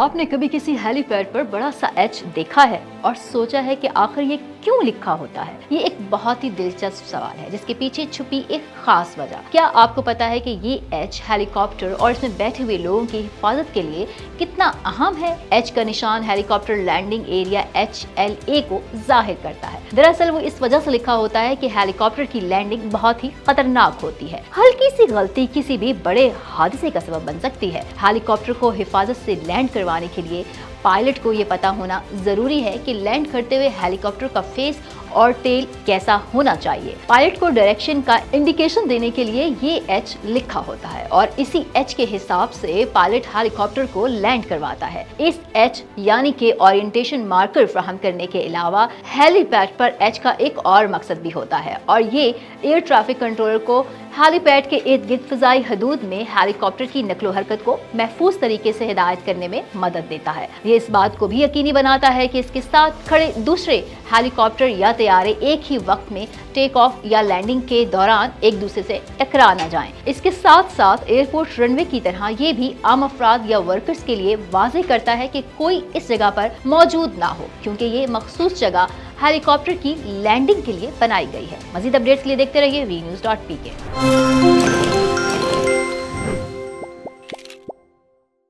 آپ نے کبھی کسی ہیلی پیڈ پر بڑا سا ایچ دیکھا ہے اور سوچا ہے کہ آخر یہ کیوں لکھا ہوتا ہے؟ یہ ایک بہت ہی دلچسپ سوال ہے جس کے پیچھے چھپی ایک خاص وجہ۔ کیا آپ کو پتا ہے کہ یہ ایچ ہیلی کاپٹر اور اس میں بیٹھے ہوئے لوگوں کی حفاظت کے لیے کتنا اہم ہے؟ ایچ کا نشان ہیلی کاپٹر لینڈنگ ایریا HLA کو ظاہر کرتا ہے۔ دراصل وہ اس وجہ سے لکھا ہوتا ہے کہ ہیلی کاپٹر کی لینڈنگ بہت ہی خطرناک ہوتی ہے۔ ہلکی سی غلطی کسی بھی بڑے حادثے کا سبب بن سکتی ہے۔ ہیلی کاپٹر کو حفاظت سے لینڈ کروانے کے لیے پائلٹ کو یہ پتا ہونا ضروری ہے کہ لینڈ کرتے ہوئے ہیلی کاپٹر کا فیس اور ٹیل کیسا ہونا چاہیے۔ پائلٹ کو ڈائریکشن کا انڈیکیشن دینے کے لیے یہ ایچ لکھا ہوتا ہے اور اسی ایچ کے حساب سے پائلٹ ہیلی کاپٹر کو لینڈ کرواتا ہے۔ اس ایچ یعنی کہ اورینٹیشن مارکر فراہم کرنے کے علاوہ ہیلی پیڈ پر ایچ کا ایک اور مقصد بھی ہوتا ہے اور یہ ایئر ٹریفک کنٹرولر کو ہیلی پیڈ کے ارد گرد فضائی حدود میں ہیلی کاپٹر کی نقل و حرکت کو محفوظ طریقے سے ہدایت کرنے میں مدد دیتا ہے۔ یہ اس بات کو بھی یقینی بناتا ہے کہ اس کے ساتھ کھڑے دوسرے ہیلی کاپٹر یا طیارے ایک ہی وقت میں ٹیک آف یا لینڈنگ کے دوران ایک دوسرے سے ٹکرا نہ جائیں۔ اس کے ساتھ ساتھ ایئرپورٹ رن وے کی طرح یہ بھی عام افراد یا ورکرز کے لیے واضح کرتا ہے کہ کوئی اس جگہ پر موجود نہ ہو کیونکہ یہ مخصوص جگہ ہیلی کاپٹر کی لینڈنگ کے لیے بنائی گئی ہے۔ مزید اپڈیٹس کے لیے دیکھتے رہیے VNews.pk۔